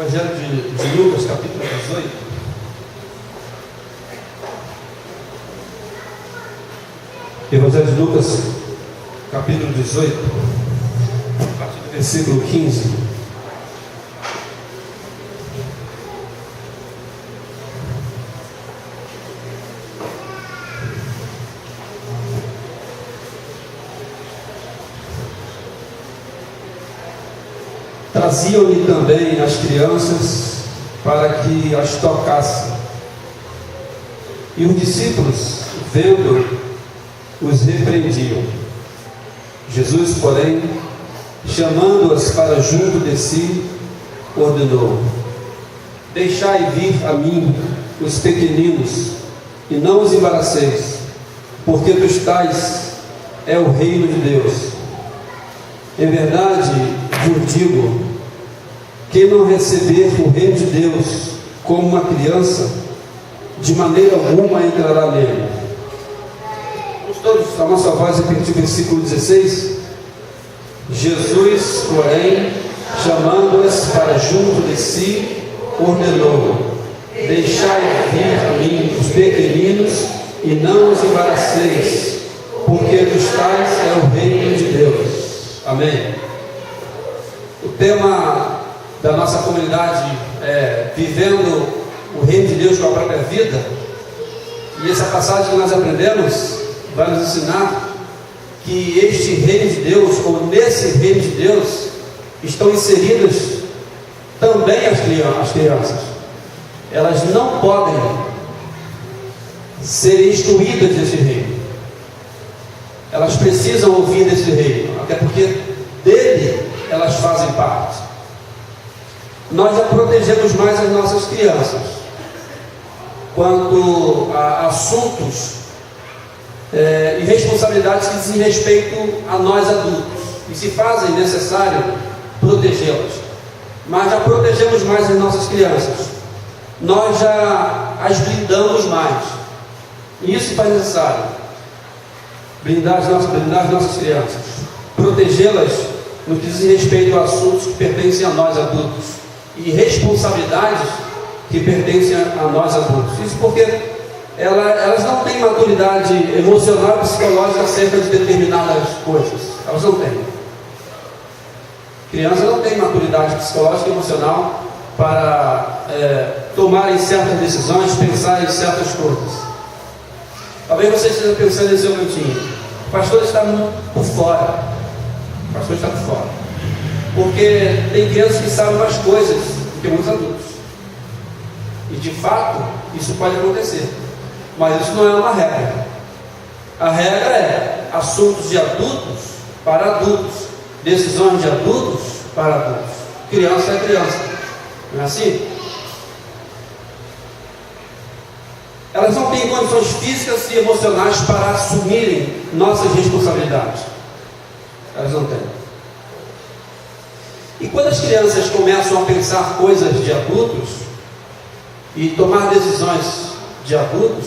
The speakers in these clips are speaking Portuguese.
Evangelho de Lucas, capítulo 18. Evangelho de Lucas, capítulo 18, a partir do versículo 15. Traziam-lhe também as crianças para que as tocassem. E os discípulos, vendo, os repreendiam. Jesus, porém, chamando-as para junto de si, ordenou: deixai vir a mim os pequeninos, e não os embaraceis, porque dos tais é o reino de Deus. Em verdade vos digo, quem não receber o reino de Deus como uma criança, de maneira alguma entrará nele. Vamos todos, a nossa voz, repetir o versículo 16. Jesus, porém, chamando-as para junto de si, ordenou: deixai vir a mim os pequeninos, e não os embaraceis, porque dos tais é o reino de Deus. Amém. O tema da nossa comunidade é vivendo o reino de Deus com a própria vida. E essa passagem que nós aprendemos vai nos ensinar que este reino de Deus, ou nesse reino de Deus, estão inseridas também as crianças. Elas não podem ser excluídas desse reino. Elas precisam ouvir desse reino, até porque dele elas fazem parte. Nós já protegemos mais as nossas crianças quanto a assuntos e responsabilidades que dizem respeito a nós adultos, e se fazem necessário protegê-las. Mas já protegemos mais as nossas crianças, nós já as blindamos mais, e isso faz necessário blindar as nossas crianças, protegê-las no que diz respeito a assuntos que pertencem a nós adultos e responsabilidades que pertencem a nós adultos. Isso porque elas não têm maturidade emocional e psicológica acerca de determinadas coisas. Elas não têm. Criança não tem maturidade psicológica e emocional para tomarem certas decisões, pensar em certas coisas. Talvez você esteja pensando nesse momentinho: o pastor está por fora. O pastor está por fora. Porque tem crianças que sabem mais coisas do que muitos adultos. E de fato, isso pode acontecer. Mas isso não é uma regra. A regra é assuntos de adultos para adultos, decisões de adultos para adultos. Criança é criança. Não é assim? Elas não têm condições físicas e emocionais para assumirem nossas responsabilidades. Elas não têm. E quando as crianças começam a pensar coisas de adultos e tomar decisões de adultos,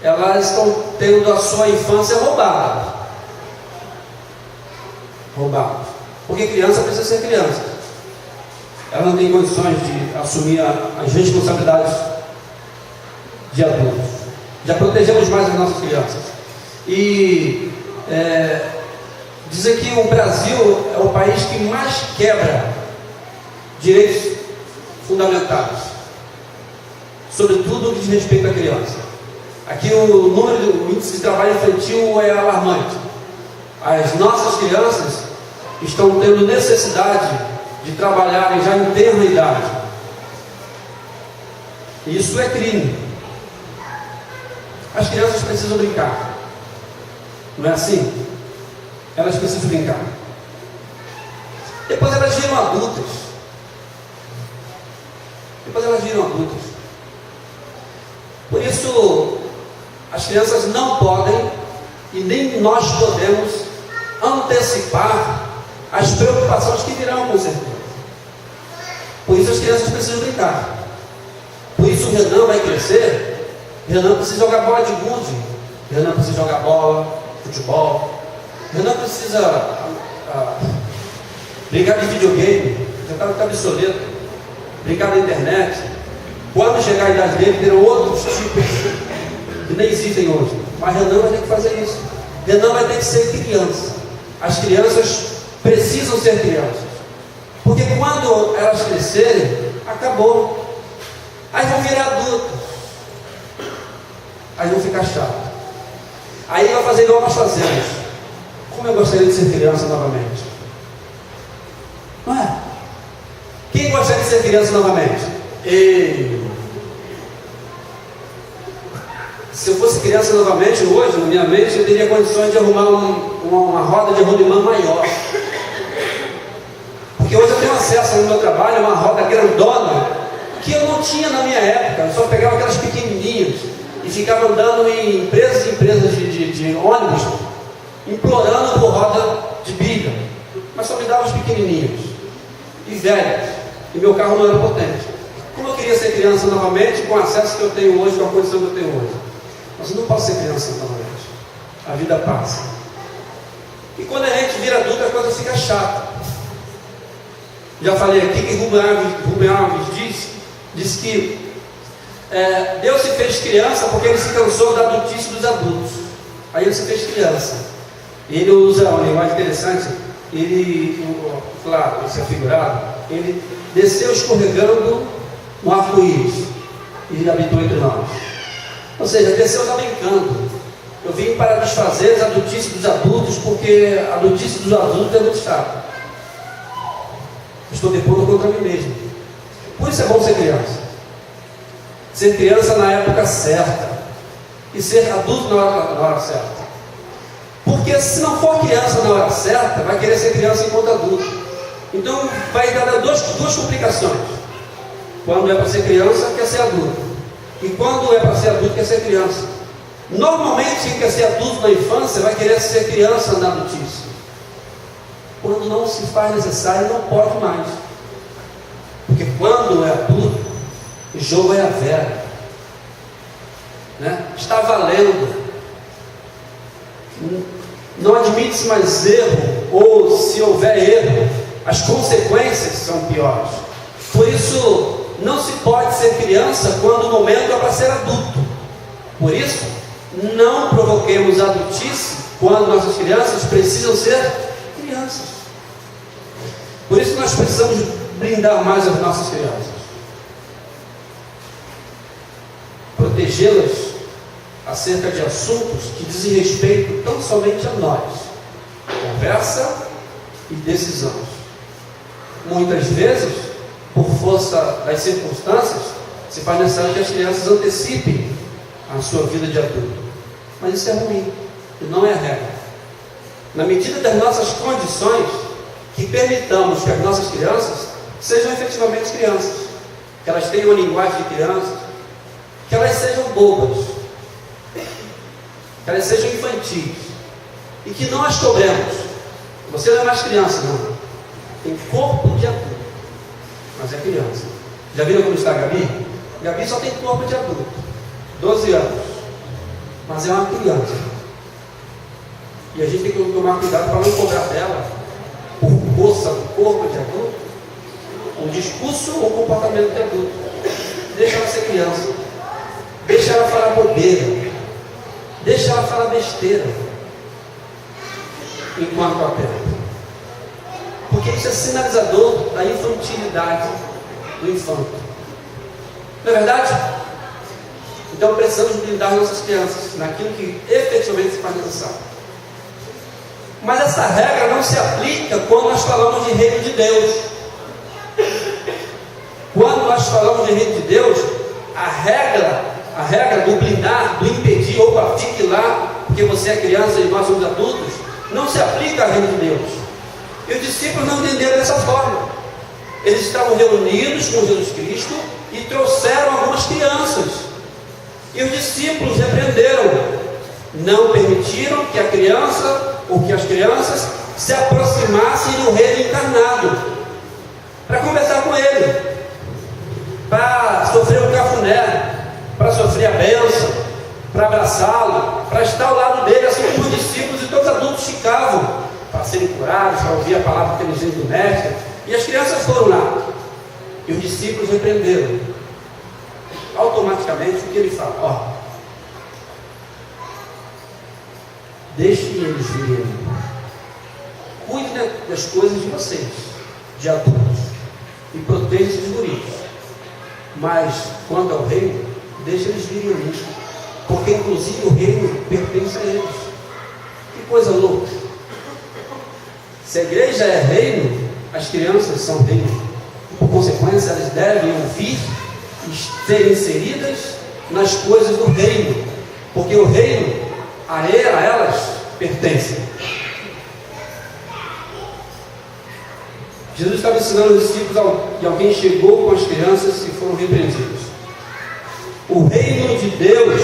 elas estão tendo a sua infância roubada. Porque criança precisa ser criança. Ela não tem condições de assumir as responsabilidades de adultos. Já protegemos mais as nossas crianças. E dizer que o Brasil é o país que mais quebra direitos fundamentais, sobretudo no que diz respeito à criança. Aqui o índice de trabalho infantil é alarmante. As nossas crianças estão tendo necessidade de trabalharem já em tenra idade. Isso é crime. As crianças precisam brincar. Não é assim? Elas precisam brincar. Depois elas viram adultas. Por isso, as crianças não podem, e nem nós podemos, antecipar as preocupações que virão, com certeza. Por isso as crianças precisam brincar. Por isso o Renan vai crescer. Renan precisa jogar bola de gude. Renan precisa jogar bola, futebol. Renan precisa brincar de videogame. Já está obsoleto. brincar na internet. Quando chegar a idade dele, terão outros tipos que nem existem hoje. Mas Renan vai ter que fazer isso. Renan vai ter que ser criança. As crianças precisam ser crianças. Porque quando elas crescerem, acabou. Aí vão virar adultos. Aí vão ficar chatos. Aí vai fazer igual nós fazemos. Como eu gostaria de ser criança novamente. Não é? Quem gostaria de ser criança novamente? Eu. Se eu fosse criança novamente hoje, na minha mente, eu teria condições de arrumar uma roda de rolimã maior. Porque hoje eu tenho acesso no meu trabalho a uma roda grandona que eu não tinha na minha época. Eu só pegava aquelas pequenininhas e ficava andando em empresas de ônibus, implorando por roda de bilha. Mas só me dava os pequenininhos e velhos. E meu carro não era potente. Como eu queria ser criança novamente, com o acesso que eu tenho hoje, com a condição que eu tenho hoje. Mas eu não posso ser criança novamente. A vida passa. E quando a gente vira adulto, a coisa fica chata. Já falei aqui que Rubem Alves diz que Deus se fez criança porque ele se cansou da adultice dos adultos. Aí ele se fez criança. Ele usa uma linguagem interessante. Claro, isso é figurado. Ele desceu escorregando no arco-íris e ele habitou entre nós. Ou seja, desceu já brincando. Eu vim para desfazer as adultices dos adultos, porque a adultice dos adultos é muito chata. Estou depondo contra mim mesmo. Por isso é bom ser criança. Ser criança na época certa. E ser adulto na hora certa. Porque se não for criança na hora certa, vai querer ser criança enquanto adulto. Então vai dar duas complicações. Quando é para ser criança, quer ser adulto. E quando é para ser adulto, quer ser criança. Normalmente quem quer ser adulto na infância vai querer ser criança na adultice. Quando não se faz necessário, não pode mais. Porque quando é adulto, o jogo é a vera. Né? Está valendo. Não admite-se mais erro, ou se houver erro, as consequências são piores. Por isso, não se pode ser criança quando o momento é para ser adulto. Por isso, não provoquemos a adultice quando nossas crianças precisam ser crianças. Por isso nós precisamos blindar mais as nossas crianças. Protegê-las acerca de assuntos que dizem respeito tão somente a nós. Conversa e decisões. Muitas vezes, por força das circunstâncias, se faz necessário que as crianças antecipem a sua vida de adulto. Mas isso é ruim, e não é a regra. Na medida das nossas condições, que permitamos que as nossas crianças sejam efetivamente crianças, que elas tenham a linguagem de crianças, que elas sejam bobas, que elas sejam infantis, e que não as cobremos. Você não é mais criança, não. Tem corpo de adulto, mas é criança. Já viram como está a Gabi? Gabi só tem corpo de adulto, 12 anos, mas é uma criança. E a gente tem que tomar cuidado para não cobrar dela, por força do corpo de adulto, um discurso ou comportamento de adulto. Deixa ela ser criança, deixa ela falar bobeira, deixa ela falar besteira, enquanto atenta. Porque isso é sinalizador da infantilidade do infanto. Não é verdade? Então precisamos blindar nossas crianças naquilo que efetivamente se faz necessário. Mas essa regra não se aplica quando nós falamos de reino de Deus. Quando nós falamos de reino de Deus, a regra do blindar, do impedir, opa, fique lá, porque você é criança e nós somos adultos, não se aplica ao reino de Deus. E os discípulos não entenderam dessa forma. Eles estavam reunidos com Jesus Cristo e trouxeram algumas crianças. E os discípulos repreenderam. Não permitiram que a criança ou que as crianças se aproximassem do reino encarnado para conversar com ele, para sofrer um cafuné, para sofrer a bênção, para abraçá-lo, para estar ao lado dele, assim como os discípulos e todos os adultos ficavam, para serem curados, para ouvir a palavra inteligente do mestre. E as crianças foram lá. E os discípulos repreenderam. Automaticamente, o que ele fala? Ó, deixem eles virem. Cuide das coisas de vocês, de adultos, e proteja esses guris. Mas, quanto ao reino, deixa eles virem a mim, porque inclusive o reino pertence a eles. Que coisa louca! Se a igreja é reino, as crianças são reino. Por consequência, elas devem ouvir e ser inseridas nas coisas do reino, porque o reino a elas pertence. Jesus estava ensinando os discípulos e alguém chegou com as crianças e foram repreendidos. O reino de Deus,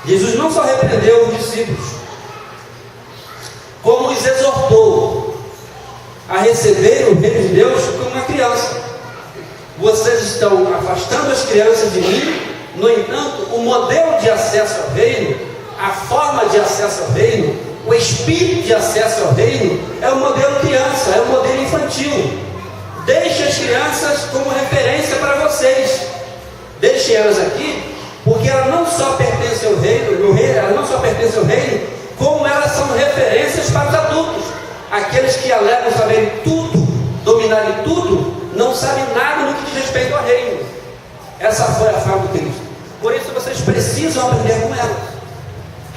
Jesus não só repreendeu os discípulos, como os exortou a receber o reino de Deus como uma criança. Vocês estão afastando as crianças de mim. No entanto, o modelo de acesso ao reino, a forma de acesso ao reino, o espírito de acesso ao reino é o modelo criança, é o modelo infantil. Deixe as crianças como referência para vocês. Deixe elas aqui, porque elas não só pertencem ao reino, elas não só pertencem ao reino, como elas são referências para os adultos. Aqueles que alegam saberem tudo, dominarem tudo, não sabem nada no que diz respeito ao reino. Essa foi a fala do Cristo. Por isso vocês precisam aprender com elas.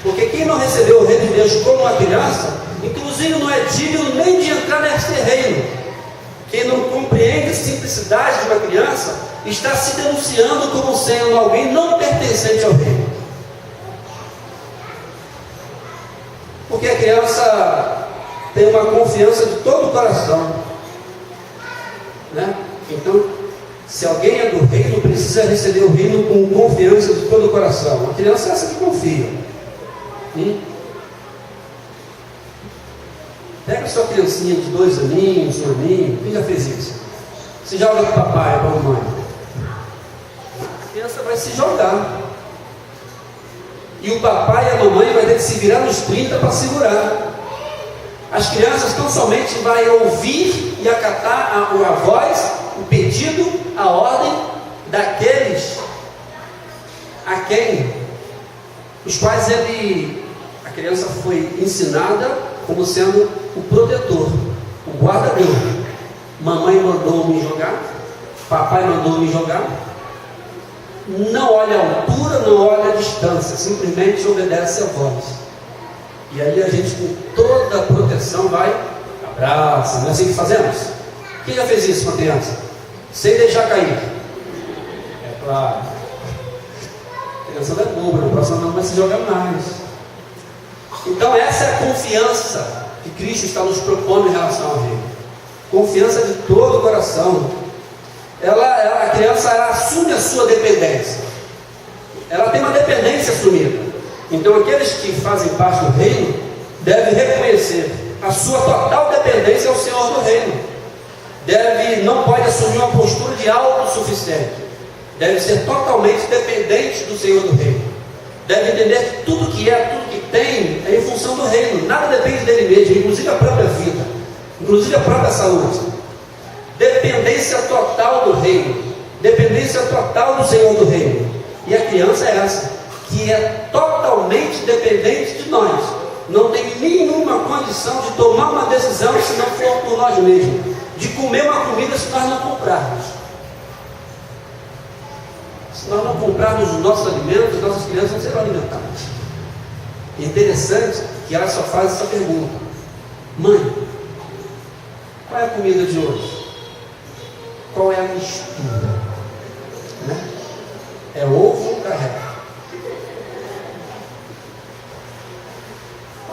Porque quem não recebeu o reino de Deus como uma criança, inclusive não é digno nem de entrar nesse reino. Quem não compreende a simplicidade de uma criança, está se denunciando como sendo alguém não pertencente ao reino. Porque a criança tem uma confiança de todo o coração, né? Então, se alguém é do reino, precisa receber o reino com confiança de todo o coração. A criança é essa que confia. Pega sua criancinha de 2 aninhos, 1 aninho. Quem já fez isso? Se joga para o papai, para a mamãe. A criança vai se jogar. E o papai e a mamãe vai ter que se virar nos 30 para segurar. As crianças tão somente vão ouvir e acatar a voz, o pedido, a ordem daqueles a quem os quais a criança foi ensinada como sendo o protetor, o guarda-deus. Mamãe mandou me jogar, papai mandou me jogar. Não olha a altura, não olha a distância, simplesmente obedece a voz. E aí a gente, com toda a proteção, vai, abraça. Não é assim que fazemos? Quem já fez isso com a criança? Sem deixar cair. É claro. A criança não é boba, na próxima não vai se jogar mais. Então essa é a confiança que Cristo está nos propondo em relação ao reino. Confiança de todo o coração. A criança ela assume a sua dependência. Ela tem uma dependência assumida. Então aqueles que fazem parte do reino devem reconhecer a sua total dependência ao Senhor do reino. Não pode assumir uma postura de autossuficiente. Deve ser totalmente dependente do Senhor do reino. Deve entender que tudo que é, tudo que tem, é em função do reino. Nada depende dele mesmo, inclusive a própria vida, inclusive a própria saúde. Dependência total do reino. Dependência total do Senhor do reino. E a criança é essa, que é totalmente dependente de nós. Não tem nenhuma condição de tomar uma decisão se não for por nós mesmos. De comer uma comida se nós não comprarmos. Se nós não comprarmos os nossos alimentos, nossas crianças não serão alimentadas. É interessante que ela só faz essa pergunta: mãe, qual é a comida de hoje? Qual é a mistura? Né? É ovo ou carré?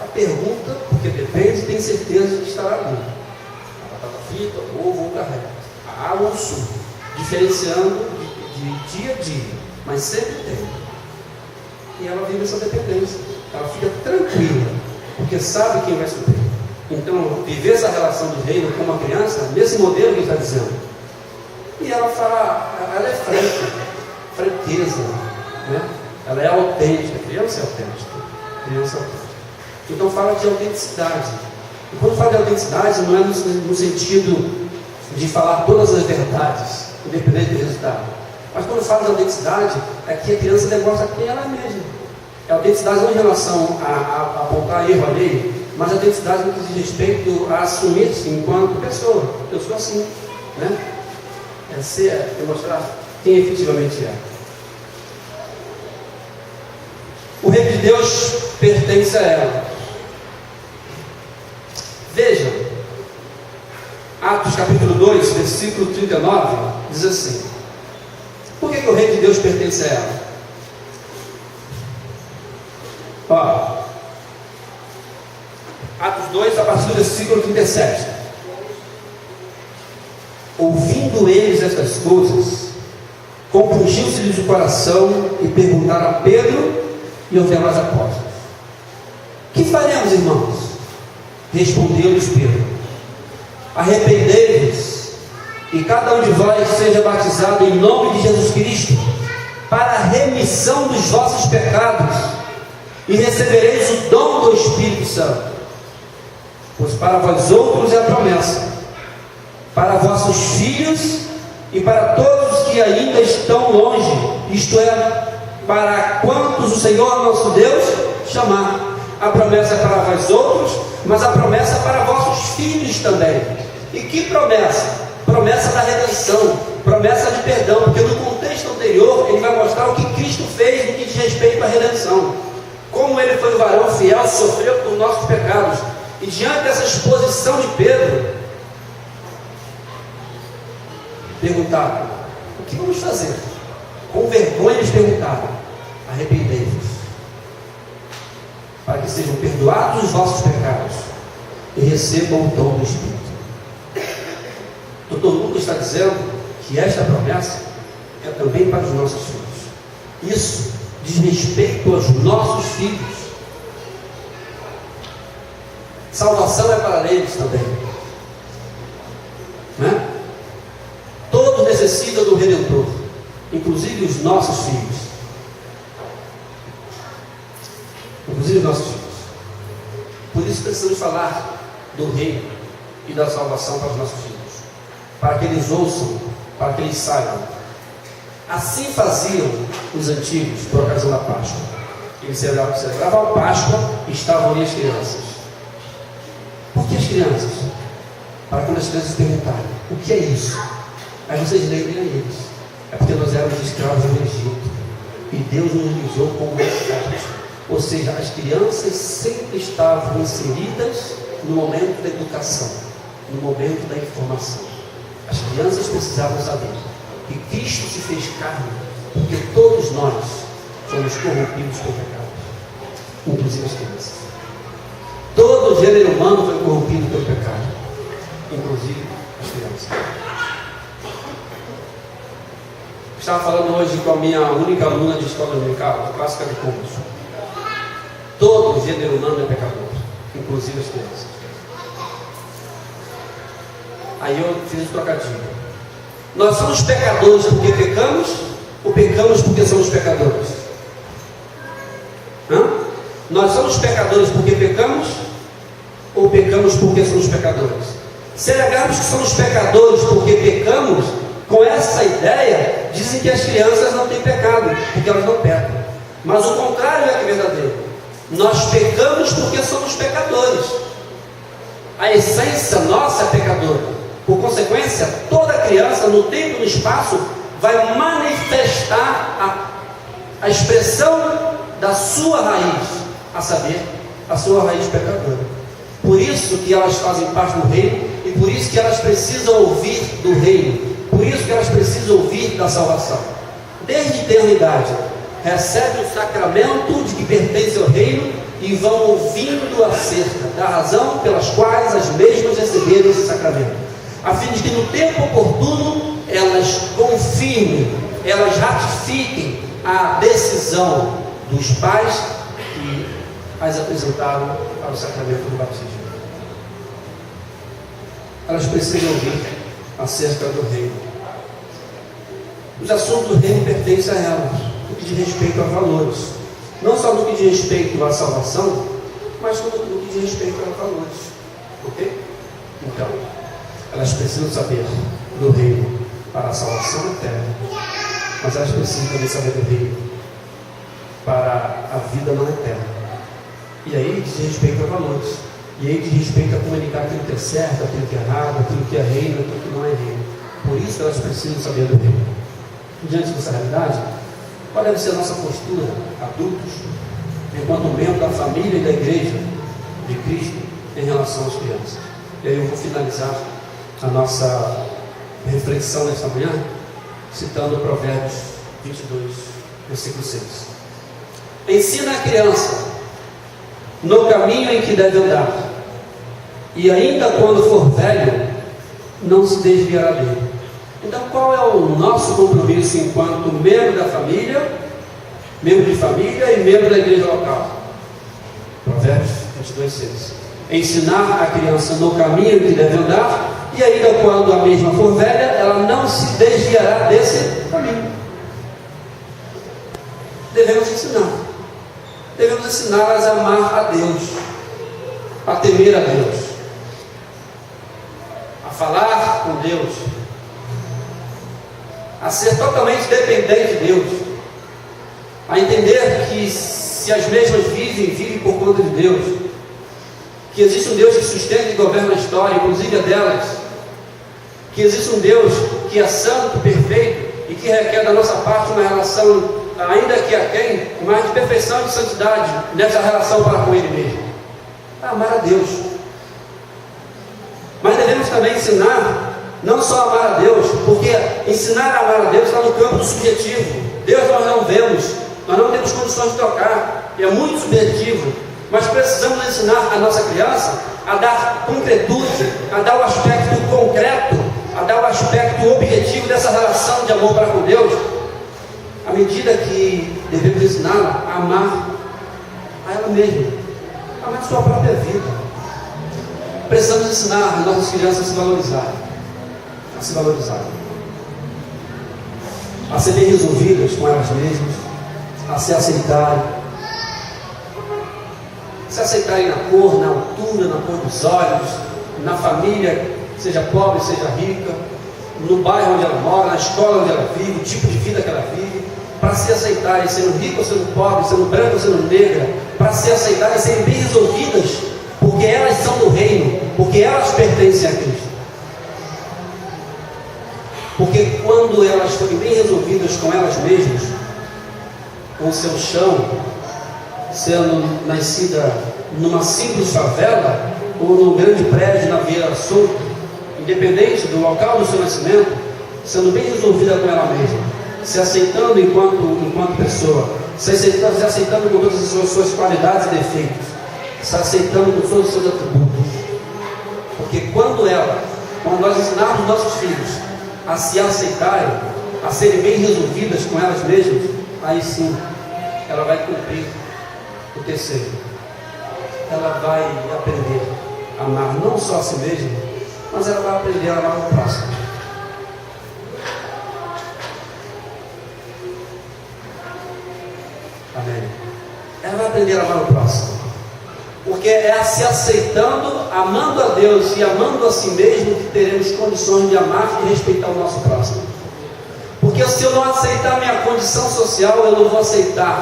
A pergunta, porque depende, tem certeza que estará bom. A batata frita, ovo ou carré. A água ou suco. Diferenciando de dia a dia, mas sempre tem. E ela vive essa dependência. Ela fica tranquila, porque sabe quem vai suprir. Então, viver essa relação de reino com uma criança, nesse modelo que ele está dizendo. E ela fala, ela é franca, franqueza, né? Ela é autêntica, a criança é autêntica. Criança é autêntica. Então fala de autenticidade. E quando fala de autenticidade, não é no sentido de falar todas as verdades, independente do resultado. Mas quando fala de autenticidade, é que a criança demonstra quem ela é mesma. A autenticidade não em relação a apontar erro alheio, mas a autenticidade no que diz respeito a assumir-se enquanto pessoa. Eu sou assim, né? É ser, demonstrar quem efetivamente é. O reino de Deus pertence a ela. Veja, Atos capítulo 2, versículo 39, diz assim: por que o reino de Deus pertence a ela? Ó, Atos 2, a partir do versículo 37. Ouvindo eles estas coisas, compungiu-se-lhes o coração e perguntaram a Pedro e aos demais apóstolos: que faremos, irmãos? Respondeu-lhes Pedro: arrependei-vos e cada um de vós seja batizado em nome de Jesus Cristo para a remissão dos vossos pecados, e recebereis o dom do Espírito Santo, pois para vós outros é a promessa, para vossos filhos e para todos os que ainda estão longe, isto é, para quantos o Senhor nosso Deus chamar. A promessa é para vós outros, mas a promessa é para vossos filhos também. E que promessa? Promessa da redenção, promessa de perdão, porque no contexto anterior ele vai mostrar o que Cristo fez no que diz respeito à redenção. Como ele foi um varão fiel, sofreu por nossos pecados. E diante dessa exposição de Pedro, perguntaram: o que vamos fazer? Com vergonha eles perguntaram: arrependei-vos, para que sejam perdoados os vossos pecados e recebam o dom do Espírito. Doutor Lucas está dizendo que esta promessa é também para os nossos filhos. Isso diz respeito aos nossos filhos. Salvação é para eles também, né? Todos necessitam do Redentor, inclusive os nossos filhos. Inclusive os nossos filhos. Por isso precisamos falar do reino e da salvação para os nossos filhos, para que eles ouçam, para que eles saibam. Assim faziam os antigos por ocasião da Páscoa. Eles celebravam a Páscoa e estavam ali as crianças. Por que as crianças? Para quando as crianças perguntarem: o que é isso? Aí vocês lembrem a eles: é porque nós éramos escravos no Egito e Deus nos usou como escravos. Ou seja, as crianças sempre estavam inseridas no momento da educação, no momento da informação. As crianças precisavam saber que Cristo se fez carne, porque todos nós somos corrompidos pelo pecado, inclusive as crianças. Todo o gênero humano foi corrompido pelo pecado, inclusive as crianças. Estava falando hoje com a minha única aluna de escola dominical, clássica de Cumbos. Todo o gênero humano é pecador, inclusive as crianças. Aí eu fiz o trocadilho: nós somos pecadores porque pecamos, ou pecamos porque somos pecadores? Nós somos pecadores porque pecamos, ou pecamos porque somos pecadores? Se alegarmos que somos pecadores porque pecamos, com essa ideia, dizem que as crianças não têm pecado, porque elas não pecam. Mas o contrário é que é verdadeiro. Nós pecamos porque somos pecadores. A essência nossa é pecadora. Por consequência, toda criança, no tempo e no espaço, vai manifestar a expressão da sua raiz, a saber, a sua raiz pecadora. Por isso que elas fazem parte do reino, e por isso que elas precisam ouvir do reino, por isso que elas precisam ouvir da salvação. Desde a eternidade, recebem o sacramento de que pertence ao reino e vão ouvindo acerca da razão pelas quais as mesmas receberam esse sacramento, a fim de que no tempo oportuno elas confirmem, elas ratifiquem a decisão dos pais que as apresentaram para o sacramento do batismo. Elas precisam ouvir acerca do reino. Os assuntos do reino pertencem a elas, no que diz respeito a valores, não só no que diz respeito à salvação, mas no que diz respeito a valores. Ok? Então, elas precisam saber do reino para a salvação eterna, mas elas precisam também sabedoria para a vida não eterna. E aí diz respeito a valores, e aí diz respeito a comunicar aquilo que é certo, aquilo que é errado, aquilo que é reino, aquilo que não é reino. Por isso elas precisam saber do reino. Diante dessa realidade, qual deve ser a nossa postura, adultos, enquanto membro da família e da igreja de Cristo, em relação às crianças? E aí eu vou finalizar a nossa reflexão nesta manhã, citando Provérbios 22, versículo 6. Ensina a criança no caminho em que deve andar, e ainda quando for velho, não se desviará dele. Então, qual é o nosso compromisso enquanto membro da família, membro de família e membro da igreja local? Provérbios 22, 6. Ensinar a criança no caminho que deve andar, e ainda quando a mesma for velha, ela não se desviará desse caminho. Devemos ensinar. Devemos ensiná-las a amar a Deus, a temer a Deus, a falar com Deus, a ser totalmente dependente de Deus, a entender que se as mesmas vivem por conta de Deus, que existe um Deus que sustenta e governa a história, inclusive a delas, que existe um Deus que é santo, perfeito e que requer da nossa parte uma relação, ainda que aquém, mas de perfeição e de santidade nessa relação para com Ele mesmo. Amar a Deus. Mas devemos também ensinar, não só a amar a Deus, porque ensinar a amar a Deus está no campo do subjetivo. Deus nós não vemos, nós não temos condições de tocar, é muito subjetivo, mas precisamos ensinar a nossa criança a dar concretude, a dar o aspecto concreto, a dar o aspecto objetivo dessa relação de amor para com Deus, à medida que devemos ensiná-la a amar a ela mesma, a amar a sua própria vida. Precisamos ensinar as nossas crianças a se valorizarem, a ser bem resolvidas com elas mesmas, a se aceitarem na cor, na altura, na cor dos olhos, na família, seja pobre, seja rica, no bairro onde ela mora, na escola onde ela vive, o tipo de vida que ela vive, para se aceitarem, sendo rica ou sendo pobre, sendo branca ou sendo negra, para se aceitarem, serem bem resolvidas, porque elas são do reino, porque elas pertencem a Cristo. Porque quando elas forem bem resolvidas com elas mesmas, com o seu chão, sendo nascida numa simples favela ou num grande prédio na Vieira Sul, independente do local do seu nascimento, sendo bem resolvida com ela mesma, se aceitando enquanto pessoa, se aceitando com todas as suas qualidades e defeitos, se aceitando com todos os seus atributos. Porque quando nós ensinarmos nossos filhos a se aceitarem, a serem bem resolvidas com elas mesmas, aí sim ela vai cumprir o terceiro. Ela vai aprender a amar não só a si mesma, mas ela vai aprender a amar o próximo. Amém? Ela vai aprender a amar o próximo, porque é se aceitando, amando a Deus e amando a si mesmo, que teremos condições de amar e respeitar o nosso próximo. Porque se eu não aceitar a minha condição social, eu não vou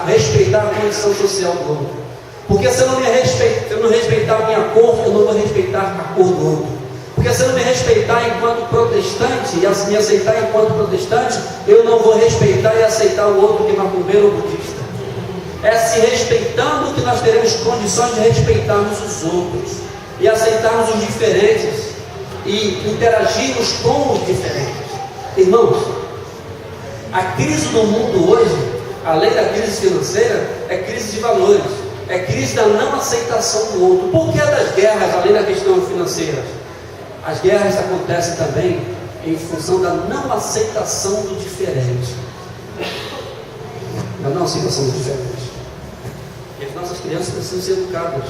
respeitar a condição social do outro. Porque se eu não respeitar a minha cor, eu não vou respeitar a cor do outro. Porque se eu não me respeitar enquanto protestante e me aceitar enquanto protestante, eu não vou respeitar e aceitar o outro que é macumbeiro ou budista. É se respeitando que nós teremos condições de respeitarmos os outros e aceitarmos os diferentes e interagirmos com os diferentes. Irmãos, a crise no mundo hoje, além da crise financeira, é crise de valores, é crise da não aceitação do outro. Por que das guerras, além da questão financeira? As guerras acontecem também em função da não aceitação do diferente. Da não aceitação do diferente. E as nossas crianças precisam ser educadas.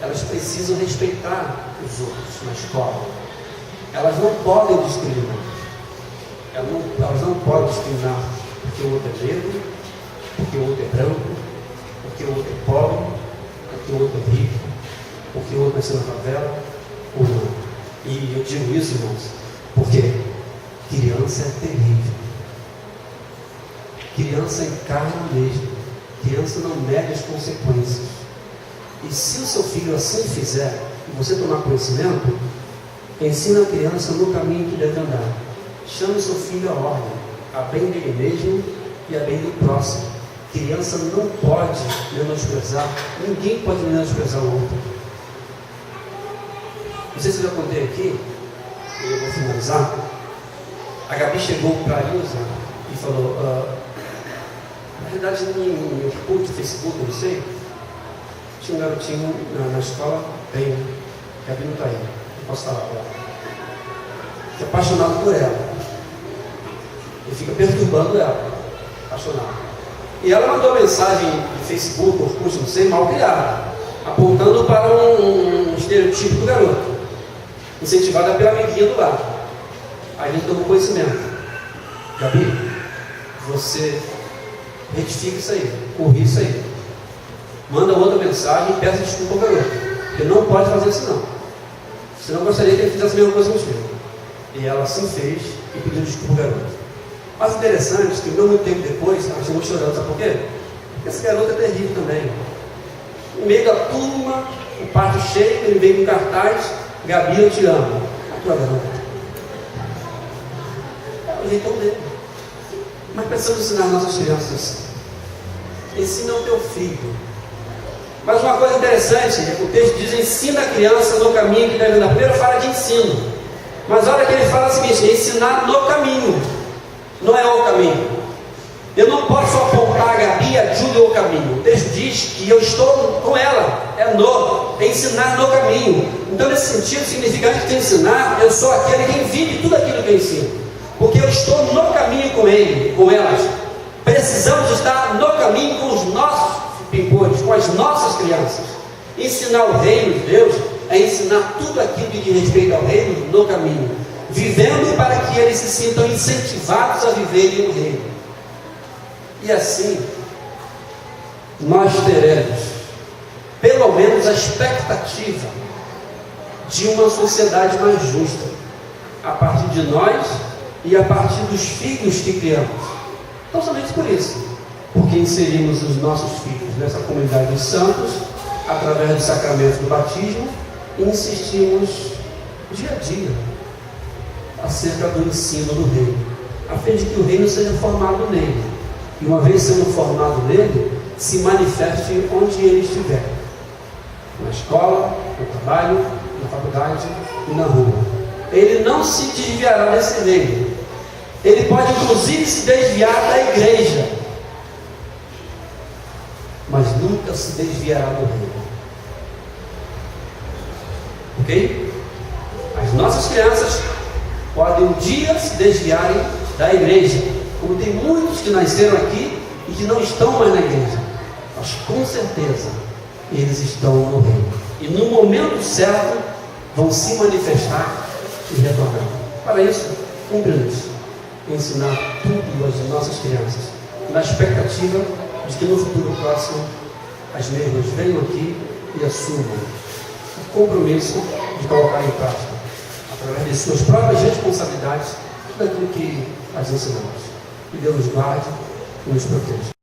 Elas precisam respeitar os outros na escola. Elas não podem discriminar. Elas não podem discriminar porque o outro é negro, porque o outro é branco, porque o outro é pobre, porque o outro é rico, porque o outro nasceu na favela ou não. E eu digo isso, irmãos, porque Criança é terrível. Criança encarna mesmo. Criança não mede as consequências. E se o seu filho assim fizer, e você tomar conhecimento, ensina a criança no caminho que deve andar. Chame o seu filho à ordem, a bem dele mesmo e a bem do próximo. Criança não pode menosprezar, ninguém pode menosprezar o outro. Não sei se eu já contei aqui, eu vou finalizar. A Gabi chegou para a Ilza e falou, na verdade, em Orkut, Facebook, não sei, tinha um garotinho na escola, bem, a Gabi não está aí, não posso falar para ela, que é apaixonado por ela, e fica perturbando ela, apaixonado. E ela mandou mensagem no Facebook, Orkut, não sei, mal criada, apontando para um estereotipo do garoto, incentivada pela amiguinha do lado. Aí a gente tomou conhecimento. Gabi, você retifica isso aí, corrige isso aí. Manda outra mensagem e peça desculpa ao garoto. Porque não pode fazer isso não. Você não gostaria que ele fizesse a mesma coisa contigo. E ela assim fez e pediu desculpa ao garoto. Mas interessante que não muito tempo depois, ela chegou chorando, sabe por quê? Porque esse garoto é terrível também. No meio da turma, o pátio cheio, ele veio com cartaz, Gabi, eu te amo. A tua garota. É o jeitão dele. Mas precisamos ensinar as nossas crianças. Ensina o teu filho. Mas uma coisa interessante, o texto diz, ensina a criança no caminho que deve andar. Primeiro fala de ensino. Mas olha que ele fala o seguinte, ensinar no caminho. Não é o caminho. Eu não posso apontar a Gabi e a Júlia o caminho. O texto diz que eu estou com ela. É ensinar no caminho. Então, nesse sentido, significa que ensinar, eu sou aquele que vive tudo aquilo que eu ensino. Porque eu estou no caminho com ele, com elas. Precisamos estar no caminho com os nossos pimpolhos, com as nossas crianças. Ensinar o reino de Deus é ensinar tudo aquilo que diz respeito ao reino no caminho. Vivendo para que eles se sintam incentivados a viverem o reino. E assim, nós teremos, pelo menos, a expectativa de uma sociedade mais justa, a partir de nós e a partir dos filhos que criamos. Não somente por isso, porque inserimos os nossos filhos nessa comunidade dos santos, através do sacramento do batismo, e insistimos dia a dia acerca do ensino do reino, a fim de que o reino seja formado nele, e uma vez sendo formado nele, se manifeste onde ele estiver, na escola, no trabalho, na faculdade e na rua. Ele não se desviará desse reino. Ele pode inclusive se desviar da igreja, mas nunca se desviará do reino. Ok? As nossas crianças podem um dia se desviarem da igreja, como tem muitos que nasceram aqui e que não estão mais na igreja, mas com certeza eles estão no reino, e no momento certo vão se manifestar e retornar. Para isso, cumpre-nos ensinar tudo às nossas crianças, na expectativa de que no futuro próximo as mesmas venham aqui e assumam o compromisso de colocar em prática, através de suas próprias responsabilidades, tudo aquilo que as ensinamos. Que Deus nos guarde e nos proteja.